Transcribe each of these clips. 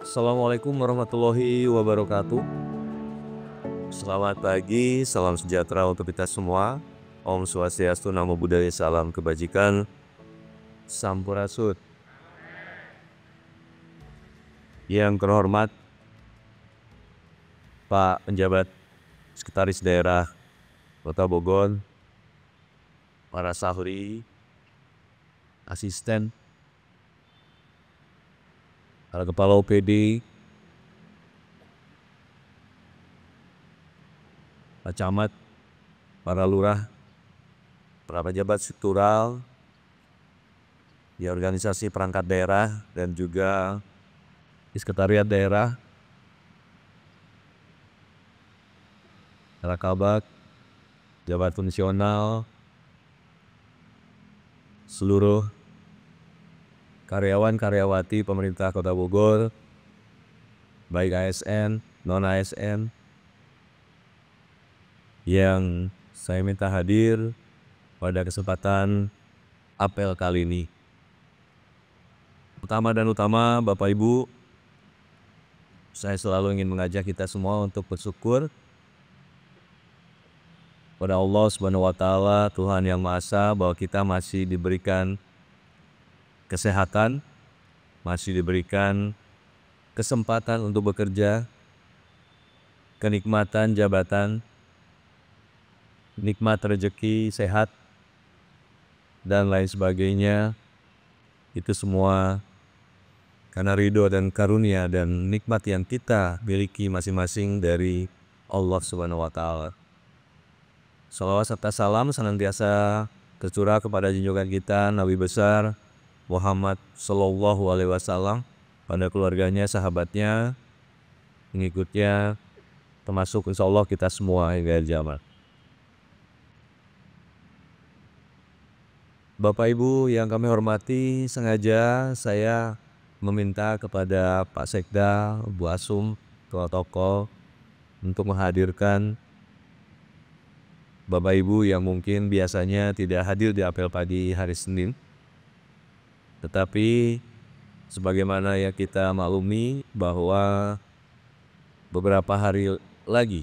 Assalamualaikum warahmatullahi wabarakatuh. Selamat pagi, salam sejahtera untuk kita semua. Om Swastiastu, Namo Buddhaya, salam kebajikan, Sampurasun. Yang terhormat Pak Penjabat Sekretaris Daerah Kota Bogor, para sahri, asisten, para kepala OPD, Pak Camat, para lurah, para pejabat struktural di organisasi perangkat daerah dan juga di sekretariat daerah, para kabak, pejabat fungsional, seluruh karyawan-karyawati pemerintah Kota Bogor, baik ASN, non-ASN, yang saya minta hadir pada kesempatan apel kali ini. Pertama dan utama, Bapak Ibu, saya selalu ingin mengajak kita semua untuk bersyukur pada Allah Subhanahu wa Ta'ala, Tuhan Yang Maha Esa, bahwa kita masih diberikan kesehatan, masih diberikan kesempatan untuk bekerja, kenikmatan jabatan, nikmat rezeki, sehat, dan lain sebagainya. Itu semua karena ridho dan karunia dan nikmat yang kita miliki masing-masing dari Allah Subhanahu wa Ta'ala. Salawat serta salam senantiasa tercurah kepada junjungan kita Nabi besar Muhammad Sallallahu Alaihi Wasallam, pada keluarganya, sahabatnya, pengikutnya, termasuk insya Allah kita semua hingga akhir zaman. Bapak Ibu yang kami hormati, sengaja saya meminta kepada Pak Sekda, Bu Asum, Ketua Tokoh, untuk menghadirkan Bapak Ibu yang mungkin biasanya tidak hadir di apel pagi hari Senin. Tetapi sebagaimana yang kita maklumi bahwa beberapa hari lagi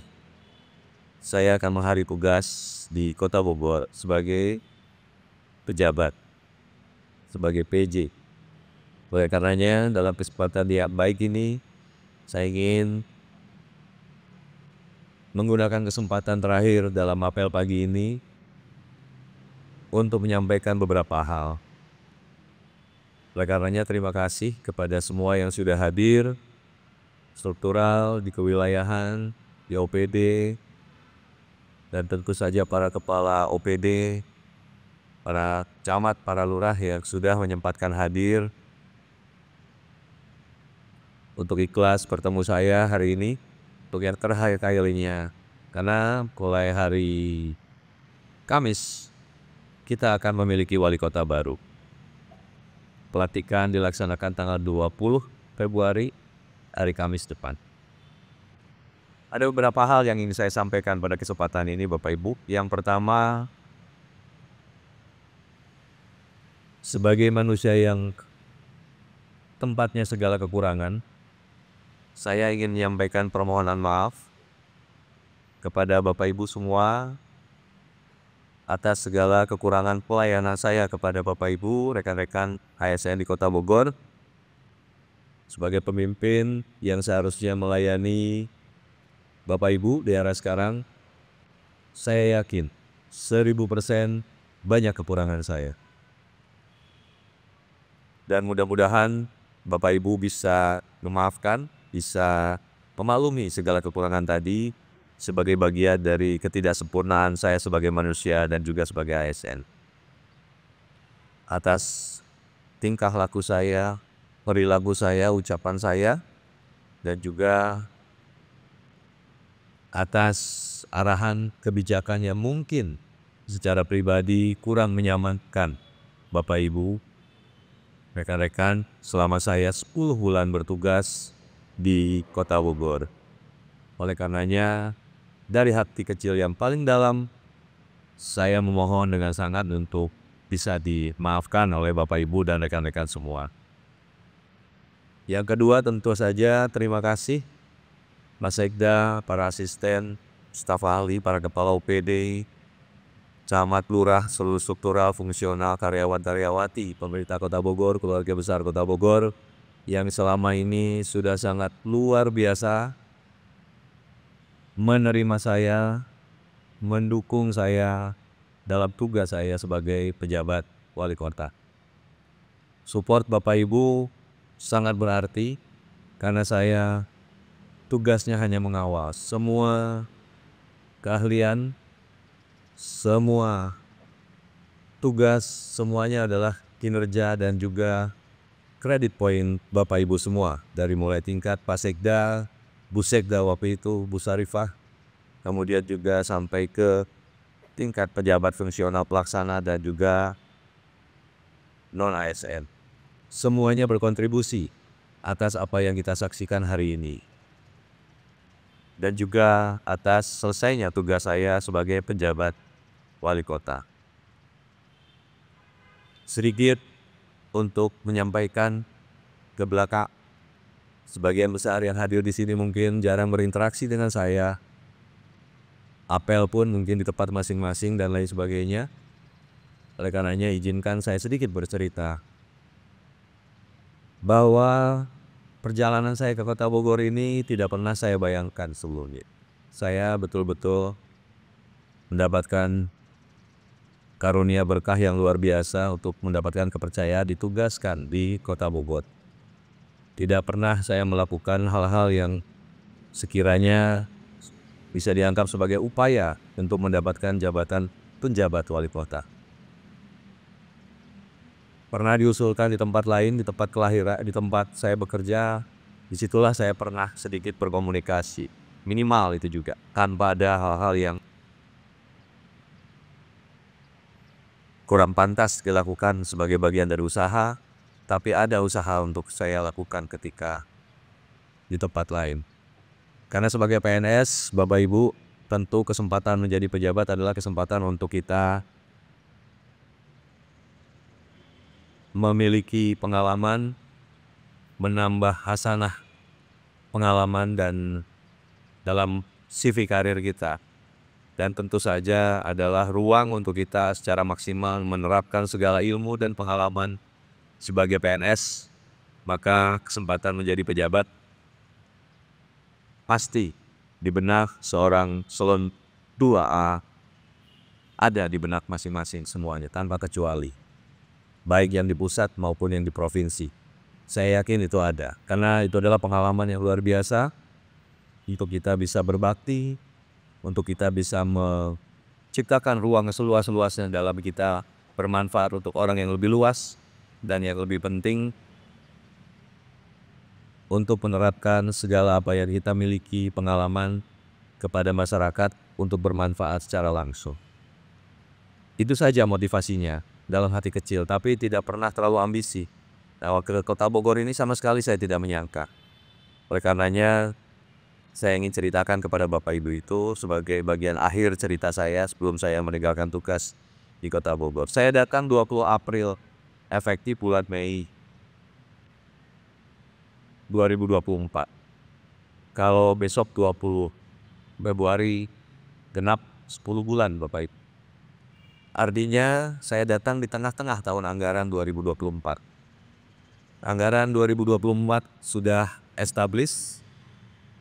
saya akan menghari tugas di Kota Bogor sebagai pejabat, sebagai PJ. Oleh karenanya dalam kesempatan yang baik ini, saya ingin menggunakan kesempatan terakhir dalam apel pagi ini untuk menyampaikan beberapa hal. Oleh karenanya terima kasih kepada semua yang sudah hadir, struktural, di kewilayahan, di OPD, dan tentu saja para kepala OPD, para camat, para lurah yang sudah menyempatkan hadir untuk ikhlas bertemu saya hari ini, untuk yang terakhir kalinya. Karena mulai hari Kamis, kita akan memiliki wali kota baru. Pelantikan dilaksanakan tanggal 20 Februari, hari Kamis depan. Ada beberapa hal yang ingin saya sampaikan pada kesempatan ini Bapak Ibu. Yang pertama, sebagai manusia yang tempatnya segala kekurangan, saya ingin menyampaikan permohonan maaf kepada Bapak Ibu semua atas segala kekurangan pelayanan saya kepada Bapak Ibu, rekan-rekan ASN di Kota Bogor. Sebagai pemimpin yang seharusnya melayani Bapak Ibu di era sekarang, saya yakin 1000% banyak kekurangan saya. Dan mudah-mudahan Bapak Ibu bisa memaafkan, bisa memaklumi segala kekurangan tadi sebagai bagian dari ketidaksempurnaan saya sebagai manusia dan juga sebagai ASN. Atas tingkah laku saya, perilaku saya, ucapan saya, dan juga atas arahan kebijakan yang mungkin secara pribadi kurang menyamankan Bapak Ibu, rekan-rekan selama saya 10 bulan bertugas di Kota Bogor. Oleh karenanya, dari hati kecil yang paling dalam, saya memohon dengan sangat untuk bisa dimaafkan oleh Bapak Ibu dan rekan-rekan semua. Yang kedua tentu saja terima kasih Mas Sekda, para asisten, staf ahli, para kepala OPD, camat, lurah, seluruh struktural, fungsional, karyawan-karyawati, pemerintah Kota Bogor, keluarga besar Kota Bogor, yang selama ini sudah sangat luar biasa menerima saya, mendukung saya dalam tugas saya sebagai pejabat wali kota. Support Bapak Ibu sangat berarti karena saya tugasnya hanya mengawal. Semua keahlian, semua tugas, semuanya adalah kinerja dan juga kredit poin Bapak Ibu semua. Dari mulai tingkat Pak Sekda, Bu Sekda waktu itu, Bu Sarifah, kemudian juga sampai ke tingkat pejabat fungsional pelaksana dan juga non-ASN. Semuanya berkontribusi atas apa yang kita saksikan hari ini. Dan juga atas selesainya tugas saya sebagai pejabat wali kota. Sedikit untuk menyampaikan ke belakang, sebagian besar yang hadir di sini mungkin jarang berinteraksi dengan saya. Apel pun mungkin di tempat masing-masing dan lain sebagainya. Oleh karenanya izinkan saya sedikit bercerita bahwa perjalanan saya ke Kota Bogor ini tidak pernah saya bayangkan sebelumnya. Saya betul-betul mendapatkan karunia berkah yang luar biasa untuk mendapatkan kepercayaan ditugaskan di Kota Bogor. Tidak pernah saya melakukan hal-hal yang sekiranya bisa dianggap sebagai upaya untuk mendapatkan jabatan penjabat wali kota. Pernah diusulkan di tempat lain, di tempat kelahiran, di tempat saya bekerja, disitulah saya pernah sedikit berkomunikasi. Minimal itu juga, tanpa ada hal-hal yang kurang pantas dilakukan sebagai bagian dari usaha, tapi ada usaha untuk saya lakukan ketika di tempat lain. Karena sebagai PNS, Bapak Ibu, tentu kesempatan menjadi pejabat adalah kesempatan untuk kita memiliki pengalaman, menambah hasanah pengalaman dan dalam CV karir kita. Dan tentu saja adalah ruang untuk kita secara maksimal menerapkan segala ilmu dan pengalaman sebagai PNS. Maka kesempatan menjadi pejabat pasti di benak seorang Selon 2A ada di benak masing-masing semuanya tanpa kecuali. Baik yang di pusat maupun yang di provinsi. Saya yakin itu ada. Karena itu adalah pengalaman yang luar biasa untuk kita bisa berbakti, untuk kita bisa menciptakan ruang seluas-luasnya dalam kita bermanfaat untuk orang yang lebih luas, dan yang lebih penting untuk menerapkan segala apa yang kita miliki pengalaman kepada masyarakat untuk bermanfaat secara langsung. Itu saja motivasinya dalam hati kecil, tapi tidak pernah terlalu ambisi. Nah, ke Kota Bogor ini sama sekali saya tidak menyangka. Oleh karenanya saya ingin ceritakan kepada Bapak Ibu itu sebagai bagian akhir cerita saya sebelum saya meninggalkan tugas di Kota Bogor. Saya datang 20 April, efektif bulan Mei 2024. Kalau besok 20 Februari genap 10 bulan Bapak Ibu. Artinya saya datang di tengah-tengah tahun anggaran 2024. Anggaran 2024 sudah established,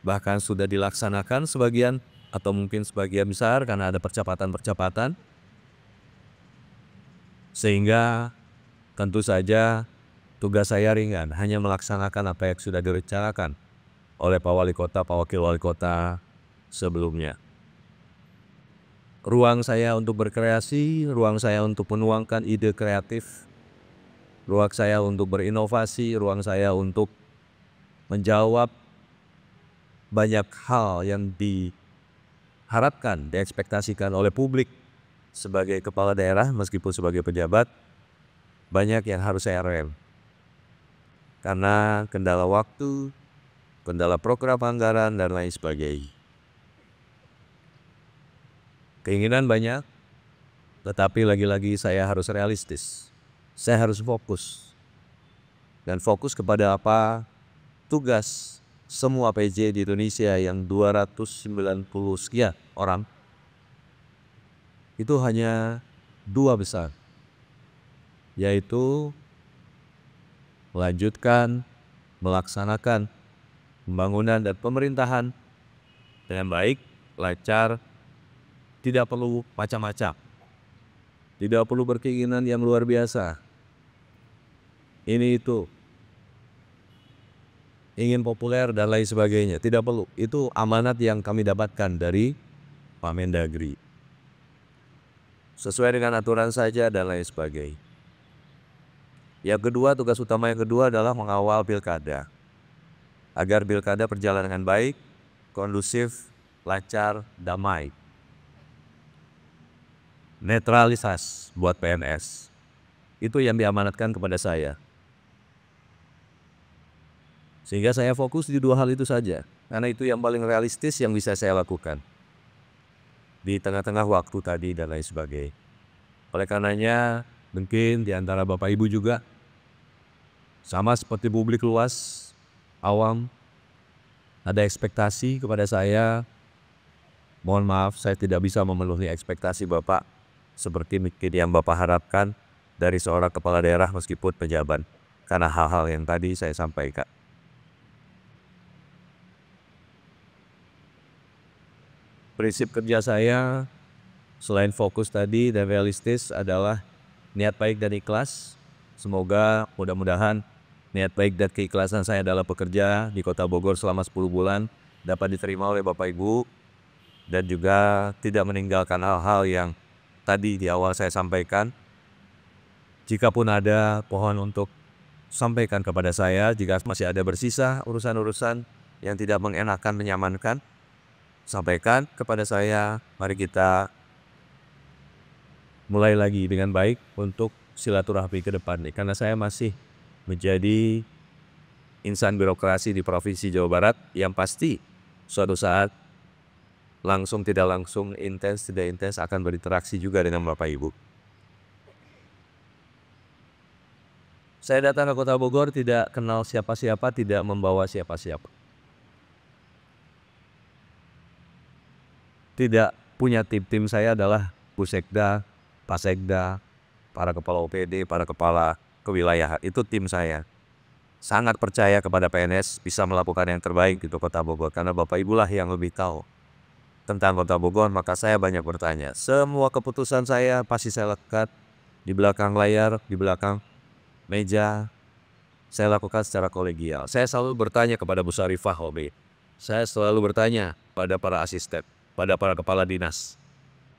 bahkan sudah dilaksanakan sebagian atau mungkin sebagian besar karena ada percepatan-percepatan. Sehingga tentu saja tugas saya ringan, hanya melaksanakan apa yang sudah direncanakan oleh Pak Wali Kota, Pak Wakil Wali Kota sebelumnya. Ruang saya untuk berkreasi, ruang saya untuk menuangkan ide kreatif, ruang saya untuk berinovasi, ruang saya untuk menjawab banyak hal yang diharapkan, diekspektasikan oleh publik sebagai kepala daerah meskipun sebagai pejabat, banyak yang harus saya rem. Karena kendala waktu, kendala program anggaran, dan lain sebagainya. Keinginan banyak, tetapi lagi-lagi saya harus realistis. Saya harus fokus. Dan fokus kepada apa? tugas semua PJ di Indonesia yang 290 sekian orang, itu hanya dua besar, yaitu melanjutkan, melaksanakan pembangunan dan pemerintahan dengan baik, lancar, tidak perlu macam-macam, tidak perlu berkeinginan yang luar biasa, ini itu, ingin populer dan lain sebagainya, tidak perlu. Itu amanat yang kami dapatkan dari Pak Mendagri. Sesuai dengan aturan saja dan lain sebagainya. Yang kedua, tugas utama yang kedua adalah mengawal pilkada. Agar pilkada berjalan dengan baik, kondusif, lancar, damai. Netralitas buat PNS. Itu yang diamanatkan kepada saya. Sehingga saya fokus di dua hal itu saja. Karena itu yang paling realistis yang bisa saya lakukan. Di tengah-tengah waktu tadi dan lain sebagainya. Oleh karenanya, mungkin di antara Bapak Ibu juga, sama seperti publik luas, awam, ada ekspektasi kepada saya. Mohon maaf, saya tidak bisa memenuhi ekspektasi Bapak seperti yang Bapak harapkan dari seorang kepala daerah meskipun pejabat. Karena hal-hal yang tadi saya sampaikan. Prinsip kerja saya, selain fokus tadi dan realistis adalah niat baik dan ikhlas. Semoga mudah-mudahan niat baik dan keikhlasan saya dalam bekerja di Kota Bogor selama 10 bulan dapat diterima oleh Bapak Ibu dan juga tidak meninggalkan hal-hal yang tadi di awal saya sampaikan. Jikapun ada, pohon untuk sampaikan kepada saya jika masih ada bersisa urusan-urusan yang tidak mengenakan, menyamankan. Sampaikan kepada saya, mari kita mulai lagi dengan baik untuk silaturahmi ke depan nih. Karena saya masih menjadi insan birokrasi di Provinsi Jawa Barat yang pasti suatu saat langsung tidak langsung, intens tidak intens akan berinteraksi juga dengan Bapak Ibu. Saya datang ke Kota Bogor tidak kenal siapa-siapa, tidak membawa siapa-siapa. Tidak punya tim saya adalah Busekda, Pasekda, para kepala OPD, para kepala kewilayahan, itu tim saya. Sangat percaya kepada PNS bisa melakukan yang terbaik di Kota Bogor, karena Bapak Ibulah yang lebih tahu tentang Kota Bogor, maka saya banyak bertanya. Semua keputusan saya pasti saya lakukan di belakang layar, di belakang meja, saya lakukan secara kolegial. Saya selalu bertanya kepada Bu Sarifah Hobi. Saya selalu bertanya pada para asisten, pada para kepala dinas.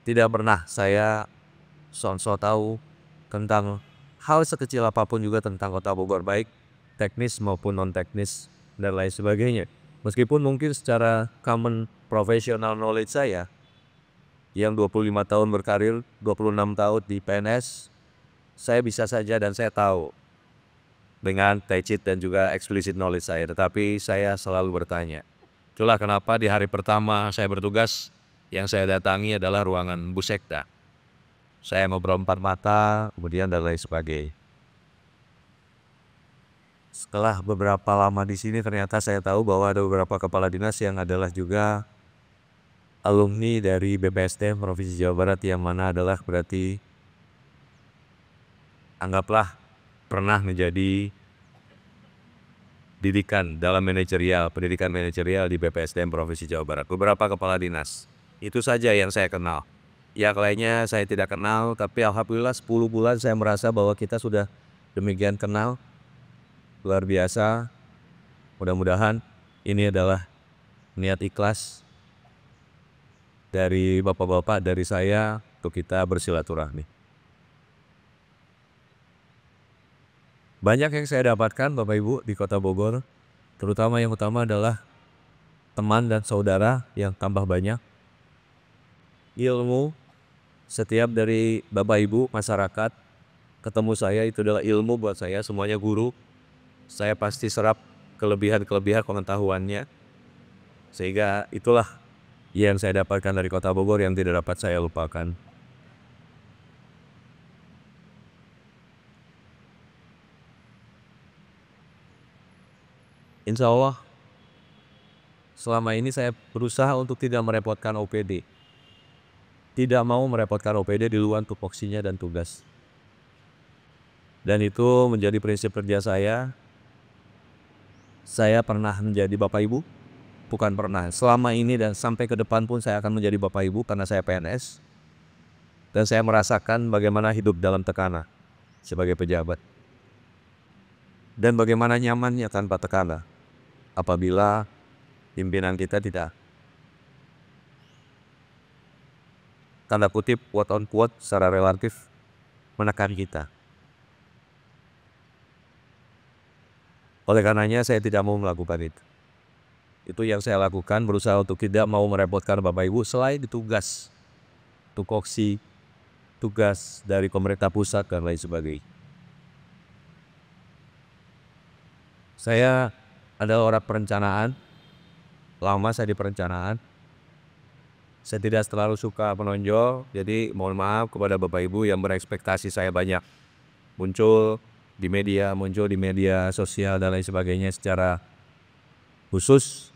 Tidak pernah saya so tahu tentang hal sekecil apapun juga tentang Kota Bogor, baik teknis maupun non-teknis dan lain sebagainya. Meskipun mungkin secara common professional knowledge saya yang 25 tahun berkarir, 26 tahun di PNS, saya bisa saja dan saya tahu dengan tacit dan juga explicit knowledge saya. Tetapi saya selalu bertanya. Itulah kenapa di hari pertama saya bertugas, yang saya datangi adalah ruangan Busekda. Saya ngobrol empat mata, kemudian dan lain sebagainya. Setelah beberapa lama di sini, ternyata saya tahu bahwa ada beberapa kepala dinas yang adalah juga alumni dari BPSDM Provinsi Jawa Barat, yang mana adalah berarti anggaplah pernah menjadi pendidikan manajerial di BPSDM Provinsi Jawa Barat. Beberapa kepala dinas. Itu saja yang saya kenal. Yang lainnya saya tidak kenal, tapi alhamdulillah 10 bulan saya merasa bahwa kita sudah demikian kenal. Luar biasa. Mudah-mudahan ini adalah niat ikhlas dari bapak-bapak, dari saya, untuk kita bersilaturahmi. Banyak yang saya dapatkan Bapak Ibu di Kota Bogor, terutama yang utama adalah teman dan saudara yang tambah banyak. Ilmu, setiap dari Bapak Ibu, masyarakat, ketemu saya itu adalah ilmu buat saya, semuanya guru. Saya pasti serap kelebihan-kelebihan pengetahuannya. Sehingga itulah yang saya dapatkan dari Kota Bogor yang tidak dapat saya lupakan. Insya Allah selama ini saya berusaha untuk tidak merepotkan OPD. Tidak mau merepotkan OPD di luar tupoksinya dan tugas. Dan itu menjadi prinsip kerja saya. Saya pernah menjadi Bapak Ibu? Bukan pernah. Selama ini dan sampai ke depan pun saya akan menjadi Bapak Ibu karena saya PNS. Dan saya merasakan bagaimana hidup dalam tekanan sebagai pejabat. Dan bagaimana nyamannya tanpa tekanan apabila pimpinan kita tidak, tanda kutip, quote on quote, secara relatif menekan kita. Oleh karenanya saya tidak mau melakukan itu. Itu yang saya lakukan, berusaha untuk tidak mau merepotkan Bapak Ibu selain tugas tupoksi, tugas dari pemerintah pusat dan lain sebagainya. Saya adalah orang perencanaan, lama saya di perencanaan. Saya tidak terlalu suka menonjol, jadi mohon maaf kepada Bapak Ibu yang berekspektasi saya banyak muncul di media sosial dan lain sebagainya secara khusus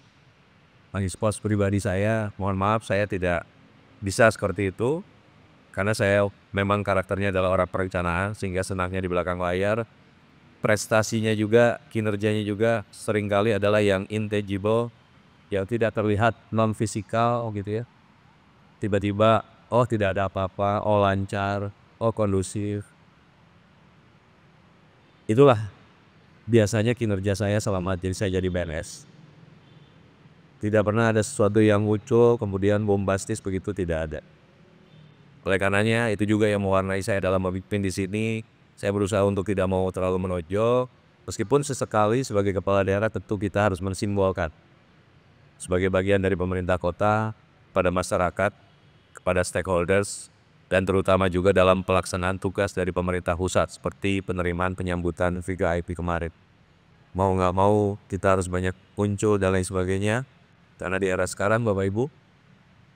mengekspos pribadi saya. Mohon maaf, saya tidak bisa seperti itu karena saya memang karakternya adalah orang perencanaan, sehingga senangnya di belakang layar. Prestasinya juga, kinerjanya juga seringkali adalah yang intangible, yang tidak terlihat, non fisikal gitu ya. Tiba-tiba oh tidak ada apa-apa, oh lancar, oh kondusif. Itulah biasanya kinerja saya selama saya jadi PNS. Tidak pernah ada sesuatu yang muncul kemudian bombastis begitu, tidak ada. Oleh karenanya itu juga yang mewarnai saya dalam memimpin di sini. Saya berusaha untuk tidak mau terlalu menonjol, meskipun sesekali sebagai kepala daerah tentu kita harus mensimbolkan sebagai bagian dari pemerintah kota pada masyarakat, kepada stakeholders, dan terutama juga dalam pelaksanaan tugas dari pemerintah pusat seperti penerimaan penyambutan VVIP kemarin. Mau nggak mau kita harus banyak muncul dan lain sebagainya, karena di era sekarang Bapak Ibu,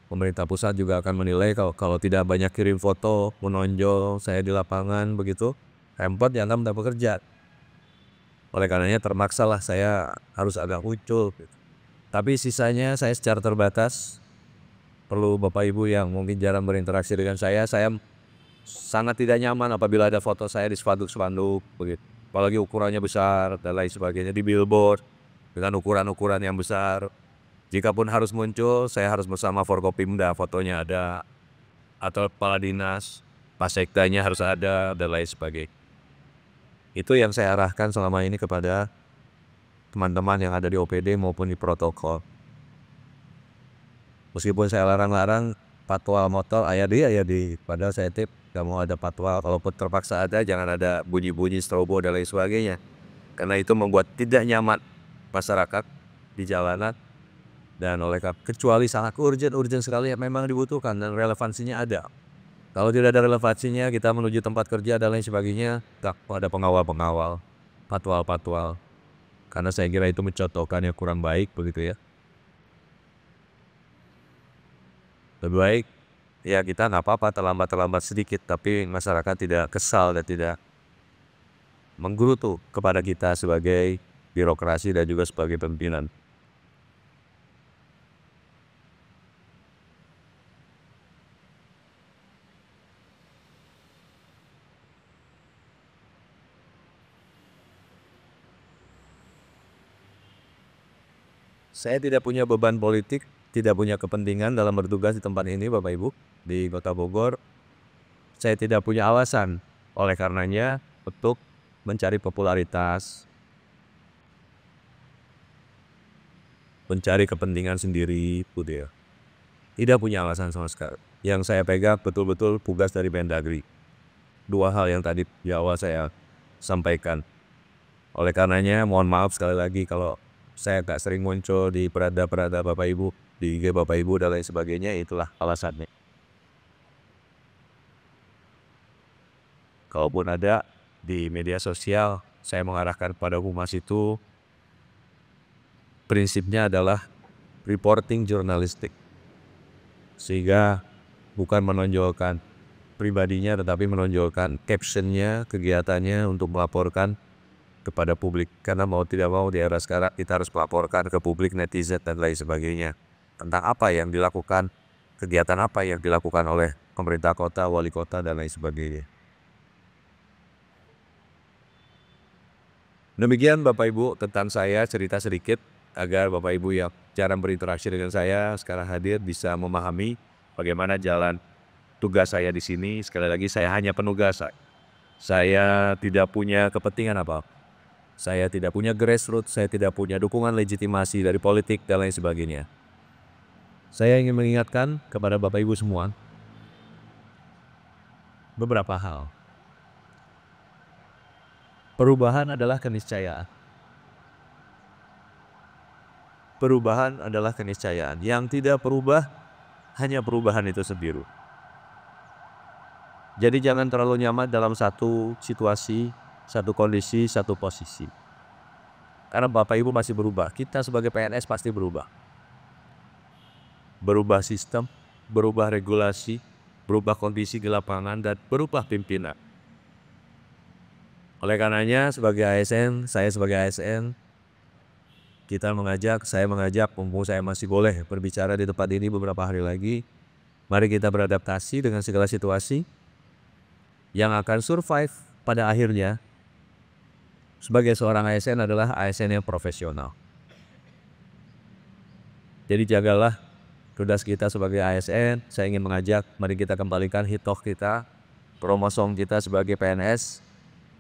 pemerintah pusat juga akan menilai kalau tidak banyak kirim foto menonjol saya di lapangan begitu, repot ya Anda tidak bekerja. Oleh karenanya termaksalah saya harus agak muncul gitu. Tapi sisanya saya secara terbatas. Perlu Bapak Ibu yang mungkin jarang berinteraksi dengan saya sangat tidak nyaman apabila ada foto saya di spanduk-spanduk begitu. Apalagi ukurannya besar dan lain sebagainya, di billboard dengan ukuran-ukuran yang besar. Jikapun harus muncul, saya harus bersama Forkopimda, fotonya ada, atau kepala dinas, Pasekdanya harus ada, dan lain sebagainya. Itu yang saya arahkan selama ini kepada teman-teman yang ada di OPD maupun di protokol. Meskipun saya larang-larang patwal motor ayah di, padahal saya tip gak mau ada patwal. Kalaupun terpaksa ada, jangan ada bunyi-bunyi strobo dan lain sebagainya, karena itu membuat tidak nyaman masyarakat di jalanan. Dan kecuali sangat urgent sekali yang memang dibutuhkan dan relevansinya ada. Kalau tidak ada relevansinya, kita menuju tempat kerja dan lain sebagainya, tak ada pengawal-pengawal, patwal-patwal, karena saya kira itu mencontohkan yang kurang baik begitu ya. Lebih baik ya kita nggak apa-apa terlambat sedikit, tapi masyarakat tidak kesal dan tidak menggerutu kepada kita sebagai birokrasi dan juga sebagai pimpinan. Saya tidak punya beban politik, tidak punya kepentingan dalam bertugas di tempat ini Bapak Ibu, di Kota Bogor. Saya tidak punya alasan oleh karenanya untuk mencari popularitas, mencari kepentingan sendiri, gitu ya. Tidak punya alasan sama sekali. Yang saya pegang betul-betul tugas dari Mendagri. Dua hal yang tadi di awal saya sampaikan. Oleh karenanya mohon maaf sekali lagi kalau saya gak sering muncul di perada-perada Bapak Ibu, di IG Bapak Ibu dan lain sebagainya, itulah alasannya. Kalaupun ada di media sosial, saya mengarahkan pada humas itu, prinsipnya adalah reporting jurnalistik. Sehingga bukan menonjolkan pribadinya tetapi menonjolkan captionnya, kegiatannya untuk melaporkan kepada publik. Karena mau tidak mau di era sekarang kita harus melaporkan ke publik, netizen, dan lain sebagainya. Tentang apa yang dilakukan, kegiatan apa yang dilakukan oleh pemerintah kota, wali kota, dan lain sebagainya. Demikian Bapak Ibu tentang saya, cerita sedikit agar Bapak Ibu yang jarang berinteraksi dengan saya sekarang hadir bisa memahami bagaimana jalan tugas saya di sini. Sekali lagi saya hanya penugas. Saya tidak punya kepentingan apa. Saya tidak punya grassroots, saya tidak punya dukungan legitimasi dari politik dan lain sebagainya. Saya ingin mengingatkan kepada Bapak Ibu semua beberapa hal. Perubahan adalah keniscayaan. Perubahan adalah keniscayaan. Yang tidak berubah hanya perubahan itu sendiri. Jadi jangan terlalu nyaman dalam satu situasi, satu kondisi, satu posisi. Karena Bapak Ibu masih berubah. Kita sebagai PNS pasti berubah. Berubah sistem, berubah regulasi, berubah kondisi di lapangan, dan berubah pimpinan. Oleh karenanya sebagai ASN, saya sebagai ASN, saya mengajak, mumpung saya masih boleh berbicara di tempat ini beberapa hari lagi, mari kita beradaptasi dengan segala situasi yang akan survive pada akhirnya. Sebagai seorang ASN adalah ASN yang profesional. Jadi jagalah tugas kita sebagai ASN. Saya ingin mengajak, mari kita kembalikan hitoh kita, kromosom kita sebagai PNS,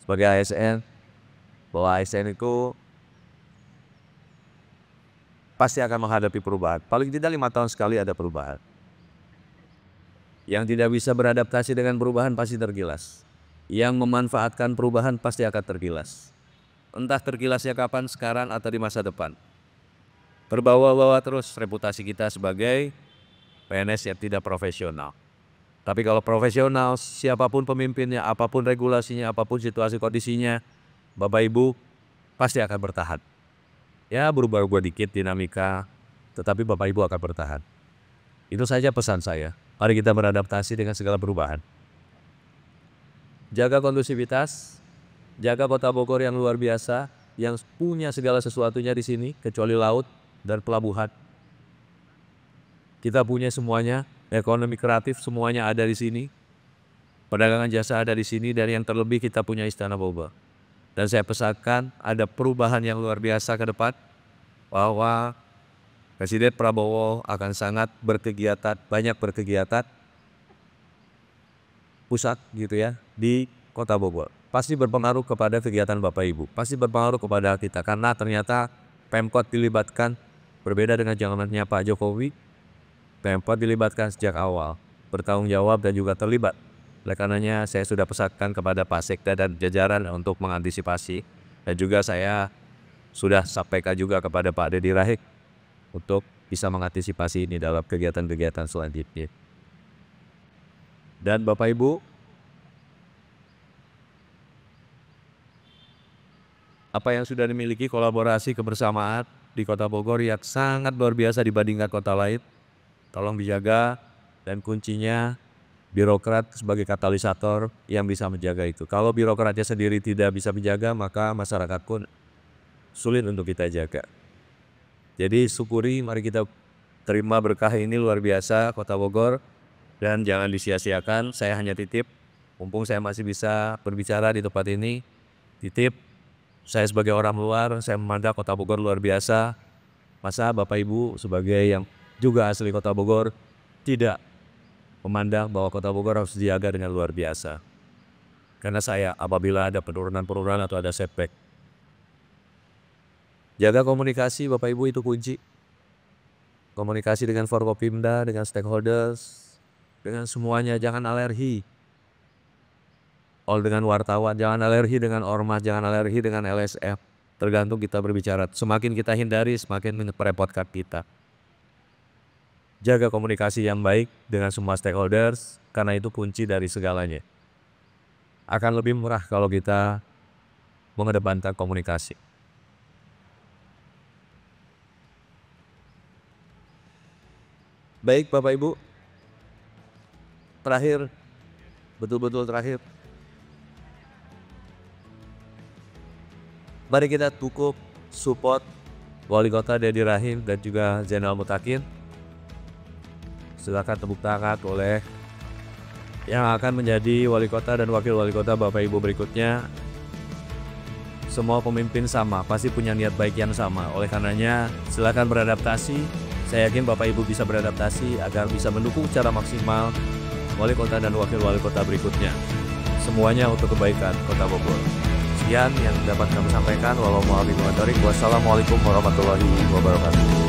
sebagai ASN, bahwa ASN itu pasti akan menghadapi perubahan. Paling tidak 5 tahun sekali ada perubahan. Yang tidak bisa beradaptasi dengan perubahan pasti tergilas. Yang memanfaatkan perubahan pasti akan tergilas. Entah tergilasnya kapan, sekarang atau di masa depan. Terbawa-bawa terus reputasi kita sebagai PNS yang tidak profesional. Tapi kalau profesional, siapapun pemimpinnya, apapun regulasinya, apapun situasi kondisinya, Bapak Ibu pasti akan bertahan. Ya berubah-ubah dikit dinamika, tetapi Bapak Ibu akan bertahan. Itu saja pesan saya. Mari kita beradaptasi dengan segala perubahan. Jaga kondusivitas, jaga Kota Bogor yang luar biasa, yang punya segala sesuatunya di sini, kecuali laut dan pelabuhan. Kita punya semuanya, ekonomi kreatif semuanya ada di sini, perdagangan jasa ada di sini, dan yang terlebih kita punya Istana Bogor. Dan saya pesankan ada perubahan yang luar biasa ke depan, bahwa Presiden Prabowo akan sangat berkegiatan, banyak berkegiatan pusat gitu ya di Kota Bogor. Pasti berpengaruh kepada kegiatan Bapak Ibu, pasti berpengaruh kepada kita, karena ternyata Pemkot dilibatkan, berbeda dengan zamannya Pak Jokowi. Pemkot dilibatkan sejak awal, bertanggung jawab dan juga terlibat. Oleh karenanya saya sudah pesankan kepada Pak Sekda dan jajaran untuk mengantisipasi, dan juga saya sudah sampaikan juga kepada Pak Dedi Rahik untuk bisa mengantisipasi ini dalam kegiatan-kegiatan selanjutnya. Dan Bapak Ibu, apa yang sudah dimiliki kolaborasi kebersamaan di Kota Bogor yang sangat luar biasa dibandingkan kota lain, tolong dijaga, dan kuncinya birokrat sebagai katalisator yang bisa menjaga itu. Kalau birokratnya sendiri tidak bisa menjaga, maka masyarakat pun sulit untuk kita jaga. Jadi syukuri, mari kita terima berkah ini luar biasa Kota Bogor, dan jangan disia-siakan. Saya hanya titip, mumpung saya masih bisa berbicara di tempat ini, titip, saya sebagai orang luar, saya memandang Kota Bogor luar biasa. Masa Bapak Ibu sebagai yang juga asli Kota Bogor tidak memandang bahwa Kota Bogor harus dijaga dengan luar biasa? Karena saya, apabila ada penurunan-penurunan atau ada setback, jaga komunikasi Bapak Ibu, itu kunci. Komunikasi dengan Forkopimda, dengan stakeholders, dengan semuanya, jangan alergi. Dengan wartawan, jangan alergi dengan ormas, jangan alergi dengan LSF. Tergantung kita berbicara. Semakin kita hindari, semakin merepotkan kita. Jaga komunikasi yang baik dengan semua stakeholders, karena itu kunci dari segalanya. Akan lebih murah kalau kita mengedepankan komunikasi. Baik Bapak Ibu, terakhir, betul-betul terakhir, Mari kita dukung, support Wali Kota Deddy Rahim dan juga Zainal Mutakin. Silakan tepuk tangan oleh yang akan menjadi Wali Kota dan Wakil Wali Kota Bapak Ibu berikutnya. Semua pemimpin sama, pasti punya niat baik yang sama. Oleh karenanya, silakan beradaptasi. Saya yakin Bapak Ibu bisa beradaptasi agar bisa mendukung secara maksimal Wali Kota dan Wakil Wali Kota berikutnya. Semuanya untuk kebaikan Kota Bogor. Sekian yang dapat kami sampaikan. Wassalamualaikum warahmatullahi wabarakatuh.